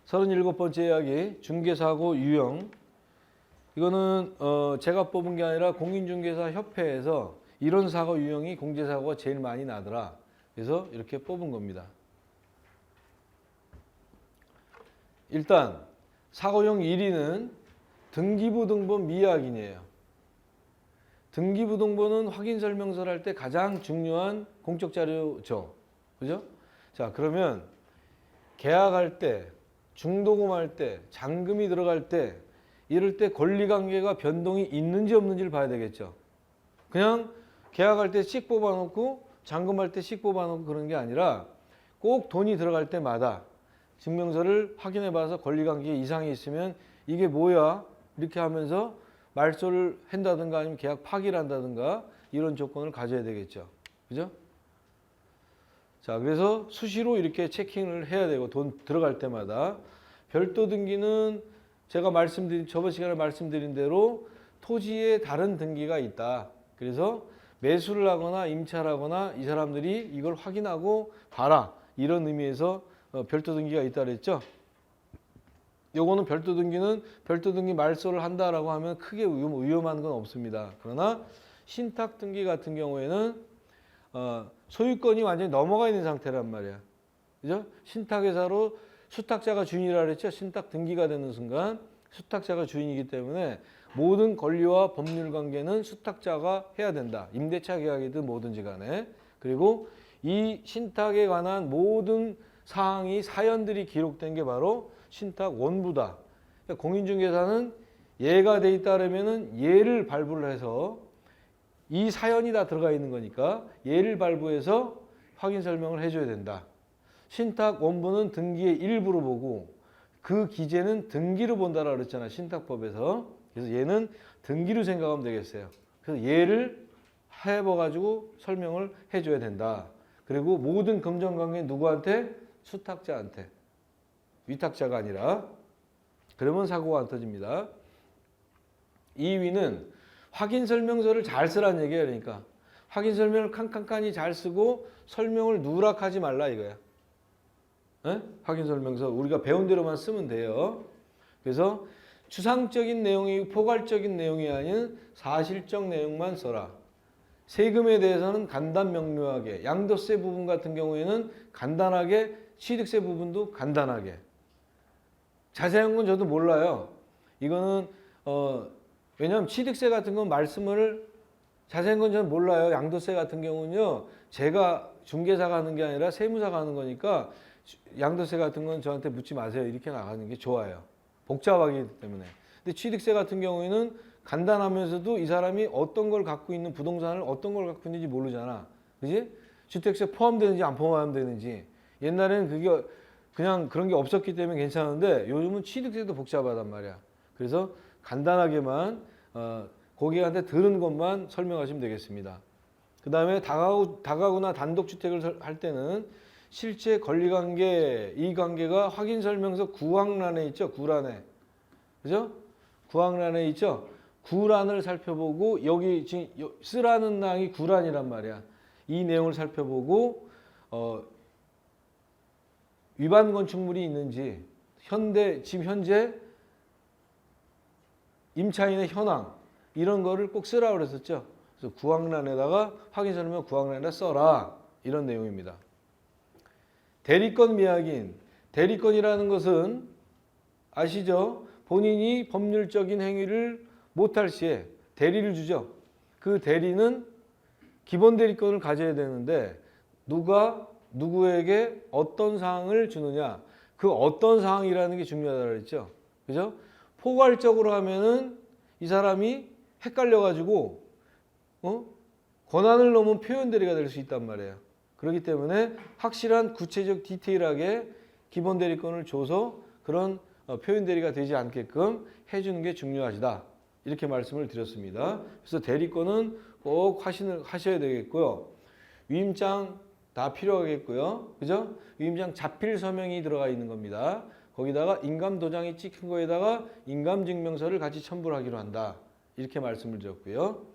(37번째) 이야기 중개사고 유형. 이거는 제가 뽑은 게 아니라 공인중개사 협회에서 이런 사고 유형이 공제사고가 제일 많이 나더라. 그래서 이렇게 뽑은 겁니다. 일단 사고형 1위는 등기부등본 미확인이에요. 등기부등본은 확인설명서를 할 때 가장 중요한 공적 자료죠. 그죠? 자, 그러면 계약할 때, 중도금할 때, 잔금이 들어갈 때, 이럴 때 권리관계가 변동이 있는지 없는지를 봐야 되겠죠. 그냥 계약할 때 씩 뽑아놓고 잔금할 때 씩 뽑아놓고 그런 게 아니라 꼭 돈이 들어갈 때마다 증명서를 확인해 봐서 권리관계에 이상이 있으면 이게 뭐야? 이렇게 하면서 말소를 한다든가 아니면 계약 파기를 한다든가 이런 조건을 가져야 되겠죠. 그죠? 자, 그래서 수시로 이렇게 체킹을 해야 되고 돈 들어갈 때마다. 별도 등기는 제가 저번 시간에 말씀드린 대로 토지에 다른 등기가 있다. 그래서 매수를 하거나 임차를 하거나 이 사람들이 이걸 확인하고 봐라. 이런 의미에서 별도 등기가 있다 그랬죠. 요거는 별도 등기는 별도 등기 말소를 한다라고 하면 크게 위험한 건 없습니다. 그러나 신탁 등기 같은 경우에는 소유권이 완전히 넘어가 있는 상태란 말이야. 그죠? 신탁회사로 수탁자가 주인이라 그랬죠. 신탁 등기가 되는 순간 수탁자가 주인이기 때문에 모든 권리와 법률 관계는 수탁자가 해야 된다. 임대차 계약이든 뭐든지 간에. 그리고 이 신탁에 관한 모든 사항이 사연들이 기록된 게 바로 신탁 원부다. 그러니까 공인중개사는 예가 돼 있다면은 예를 발부를 해서 이 사연이 다 들어가 있는 거니까 예를 발부해서 확인 설명을 해줘야 된다. 신탁 원부는 등기의 일부로 보고 그 기재는 등기로 본다라고 그랬잖아. 신탁법에서. 그래서 얘는 등기로 생각하면 되겠어요. 그래서 예를 해봐가지고 설명을 해줘야 된다. 그리고 모든 금전관계 누구한테? 수탁자한테. 위탁자가 아니라. 그러면 사고가 안 터집니다. 2위는 확인설명서를 잘 쓰라는 얘기예요. 그러니까 확인설명을 칸칸칸이 잘 쓰고 설명을 누락하지 말라 이거야. 에? 확인설명서 우리가 배운 대로만 쓰면 돼요. 그래서 추상적인 내용이 포괄적인 내용이 아닌 사실적 내용만 써라. 세금에 대해서는 간단 명료하게, 양도세 부분 같은 경우에는 간단하게, 취득세 부분도 간단하게. 자세한 건 저도 몰라요. 이거는 왜냐하면 취득세 같은 건 말씀을 자세한 건 저는 몰라요. 양도세 같은 경우는요. 제가 중개사가 하는 게 아니라 세무사가 하는 거니까 양도세 같은 건 저한테 묻지 마세요. 이렇게 나가는 게 좋아요. 복잡하기 때문에. 근데 취득세 같은 경우에는 간단하면서도 이 사람이 어떤 걸 갖고 있는 부동산을 어떤 걸 갖고 있는지 모르잖아. 그지? 주택세 포함되는지 안 포함되는지. 옛날에는 그게 그냥 그런 게 없었기 때문에 괜찮은데 요즘은 취득세도 복잡하단 말이야. 그래서 간단하게만 고객한테 들은 것만 설명하시면 되겠습니다. 그 다음에 다가구나 단독주택을 할 때는 실제 권리관계, 이관계가 확인설명서 구항란에 있죠. 구란에. 그죠? 구항란에 있죠. 구란을 살펴보고 여기 지금 쓰라는 낭이 구란이란 말이야. 이 내용을 살펴보고 위반 건축물이 있는지 지금 현재 임차인의 현황 이런 거를 꼭 쓰라고 그랬었죠. 그래서 구항란에다가 확인설명 구항란에다 써라. 이런 내용입니다. 대리권 미확인. 대리권이라는 것은 아시죠? 본인이 법률적인 행위를 못할 시에 대리를 주죠. 그 대리는 기본 대리권을 가져야 되는데 누가 누구에게 어떤 사항을 주느냐. 그 어떤 사항이라는 게 중요하다고 그랬죠. 그죠? 포괄적으로 하면은 이 사람이 헷갈려가지고 권한을 넘은 표현 대리가 될 수 있단 말이에요. 그렇기 때문에 확실한 구체적 디테일하게 기본 대리권을 줘서 그런 표현 대리가 되지 않게끔 해주는 게 중요하다. 이렇게 말씀을 드렸습니다. 그래서 대리권은 꼭 하셔야 되겠고요. 위임장 다 필요하겠고요. 그죠? 위임장 자필 서명이 들어가 있는 겁니다. 거기다가 인감도장이 찍힌 거에다가 인감증명서를 같이 첨부를 하기로 한다. 이렇게 말씀을 드렸고요.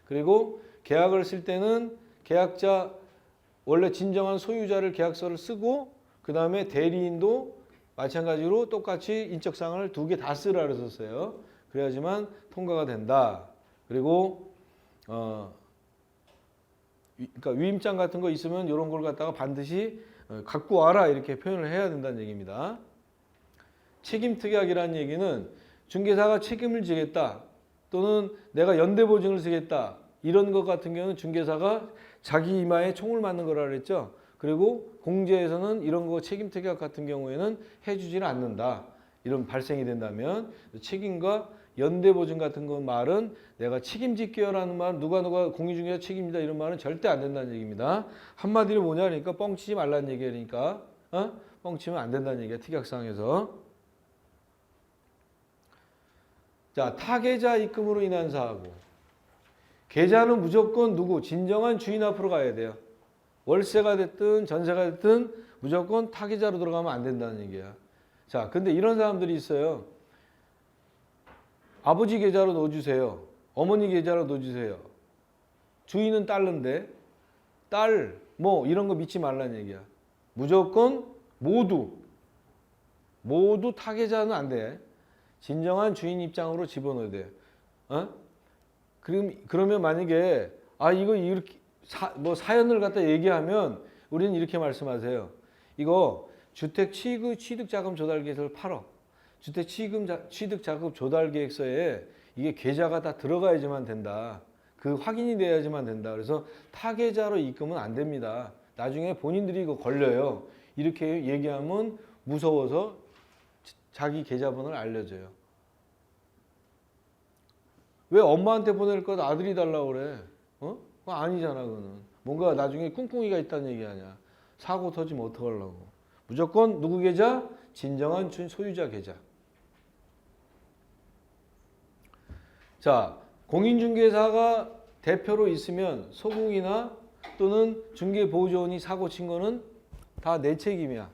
그리고 계약을 쓸 때는 계약자 원래 진정한 소유자를 계약서를 쓰고 그 다음에 대리인도 마찬가지로 똑같이 인적사항을 2개 다 쓰라 그랬었어요. 그래야지만 통과가 된다. 그리고 그러니까 위임장 같은 거 있으면 이런 걸 갖다가 반드시 갖고 와라 이렇게 표현을 해야 된다는 얘기입니다. 책임특약이라는 얘기는 중개사가 책임을 지겠다 또는 내가 연대보증을 쓰겠다 이런 것 같은 경우는 중개사가 자기 이마에 총을 맞는 거라 그랬죠. 그리고 공제에서는 이런 거 책임특약 같은 경우에는 해주지는 않는다. 이런 발생이 된다면 책임과 연대보증 같은 거 말은 내가 책임질게요라는 말 누가 공인중개사 책임이다 이런 말은 절대 안 된다는 얘기입니다. 한마디로 뭐냐 그러니까 뻥치지 말라는 얘기니까 뻥치면 안 된다는 얘기야 특약상에서. 자, 타계자 입금으로 인한 사고. 계좌는 무조건 누구? 진정한 주인 앞으로 가야 돼요. 월세가 됐든 전세가 됐든 무조건 타계자로 들어가면 안 된다는 얘기야. 자, 근데 이런 사람들이 있어요. 아버지 계좌로 넣어주세요. 어머니 계좌로 넣어주세요. 주인은 딸인데 딸, 뭐 이런 거 믿지 말라는 얘기야. 무조건 모두 타계자는 안 돼. 진정한 주인 입장으로 집어넣어야 돼. 그러면 만약에 이거 이렇게 사연을 갖다 얘기하면 우리는 이렇게 말씀하세요. 이거 주택 취득자금 조달계획서를 팔어. 주택 취득자금 조달계획서에 이게 계좌가 다 들어가야지만 된다. 그 확인이 돼야지만 된다. 그래서 타계자로 입금은 안 됩니다. 나중에 본인들이 이거 걸려요. 이렇게 얘기하면 무서워서 자기 계좌번호를 알려줘요. 왜 엄마한테 보낼 것 아들이 달라고 그래? 그거 아니잖아, 그거는. 뭔가 나중에 꿍꿍이가 있다는 얘기 아니야. 사고 터지면 어떡하려고. 무조건 누구 계좌? 진정한 소유자 계좌. 자, 공인중개사가 대표로 있으면 소공이나 또는 중개보조원이 사고 친 거는 다 내 책임이야.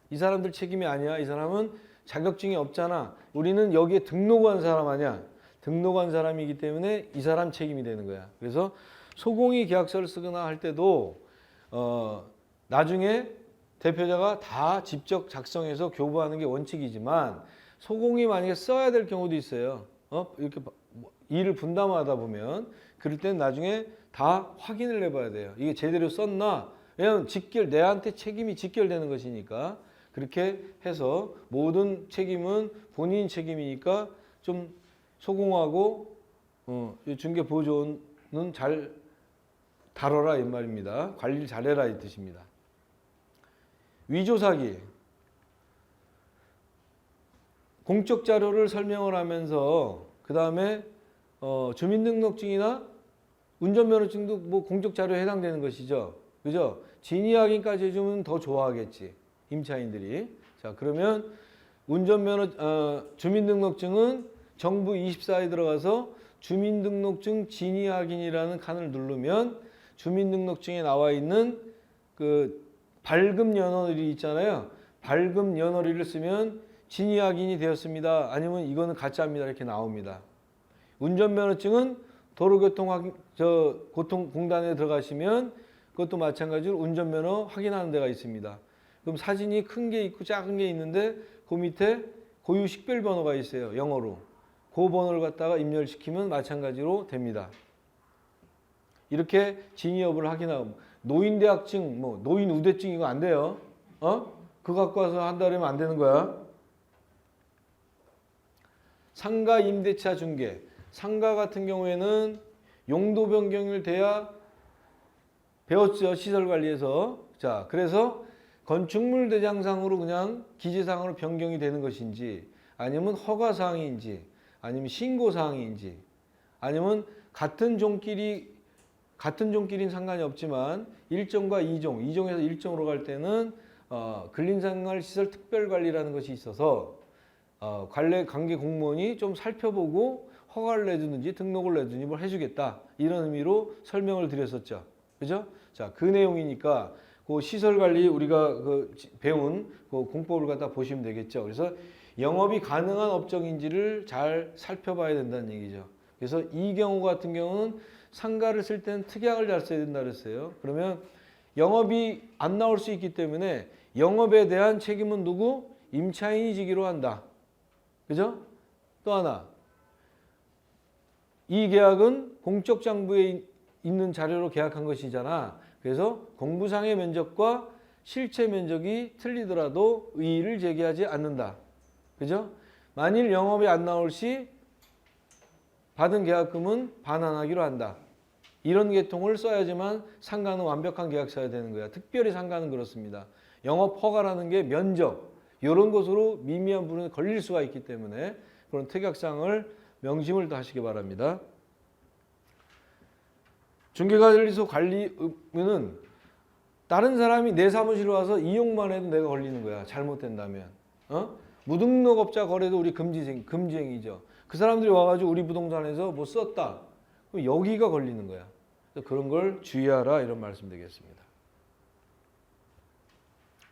이 사람들 책임이 아니야. 이 사람은 자격증이 없잖아. 우리는 여기에 등록한 사람 아니야. 등록한 사람이기 때문에 이 사람 책임이 되는 거야. 그래서 소공이 계약서를 쓰거나 할 때도 나중에 대표자가 다 직접 작성해서 교부하는 게 원칙이지만 소공이 만약에 써야 될 경우도 있어요. 이렇게 일을 분담하다 보면 그럴 때는 나중에 다 확인을 해봐야 돼요. 이게 제대로 썼나? 왜냐하면 내한테 책임이 직결되는 것이니까 그렇게 해서 모든 책임은 본인 책임이니까 좀 소공하고 중개보조원은 잘 다뤄라 이 말입니다. 관리를 잘해라 이 뜻입니다. 위조사기. 공적 자료를 설명을 하면서 그 다음에 주민등록증이나 운전면허증도 뭐 공적 자료에 해당되는 것이죠. 그죠? 진위 확인까지 해주면 더 좋아하겠지. 임차인들이. 자, 그러면 주민등록증은 정부 24에 들어가서 주민등록증 진위 확인이라는 칸을 누르면 주민등록증에 나와 있는 그 발급 연월이 있잖아요. 발급 연월일을 쓰면 진위 확인이 되었습니다. 아니면 이거는 가짜입니다. 이렇게 나옵니다. 운전면허증은 도로교통공단에 들어가시면 그것도 마찬가지로 운전면허 확인하는 데가 있습니다. 그럼 사진이 큰 게 있고 작은 게 있는데 그 밑에 고유 식별번호가 있어요. 영어로. 그 번호를 갖다가 입력시키면 마찬가지로 됩니다. 이렇게 진위 여부를 확인하고 노인대학증, 노인우대증 이거 안 돼요. 그거 갖고 와서 한다면 안 되는 거야. 상가 임대차 중개. 상가 같은 경우에는 용도 변경을 돼야 배웠죠. 시설관리에서. 자, 그래서 건축물 대장상으로 그냥 기재상으로 변경이 되는 것인지 아니면 허가사항인지 아니면 신고사항인지 아니면 같은 종끼리는 상관이 없지만 1종과 2종, 2종에서 1종으로 갈 때는 근린생활시설 특별관리라는 것이 있어서 관계 공무원이 좀 살펴보고 허가를 내주든지 등록을 내주든지 뭘 해주겠다 이런 의미로 설명을 드렸었죠. 그죠? 자, 그 내용이니까 그 시설관리 우리가 배운 그 공법을 갖다 보시면 되겠죠. 그래서 영업이 가능한 업종인지를 잘 살펴봐야 된다는 얘기죠. 그래서 이 경우 같은 경우는 상가를 쓸 때는 특약을 잘 써야 된다 그랬어요. 그러면 영업이 안 나올 수 있기 때문에 영업에 대한 책임은 누구? 임차인이 지기로 한다. 그죠? 또 하나. 이 계약은 공적 장부에 있는 자료로 계약한 것이잖아. 그래서 공부상의 면적과 실체 면적이 틀리더라도 이의를 제기하지 않는다. 그죠? 만일 영업이 안 나올 시 받은 계약금은 반환하기로 한다. 이런 계통을 써야지만 상가는 완벽한 계약서야 되는 거야. 특별히 상가는 그렇습니다. 영업 허가라는 게 면적 이런 것으로 미미한 부분에 걸릴 수가 있기 때문에 그런 특약사항을 명심을 하시기 바랍니다. 중개관리소 관리는 다른 사람이 내 사무실에 와서 이용만 해도 내가 걸리는 거야. 잘못된다면. 무등록업자 거래도 우리 금지행위죠. 그 사람들이 와가지고 우리 부동산에서 뭐 썼다. 그럼 여기가 걸리는 거야. 그런 걸 주의하라 이런 말씀 드리겠습니다.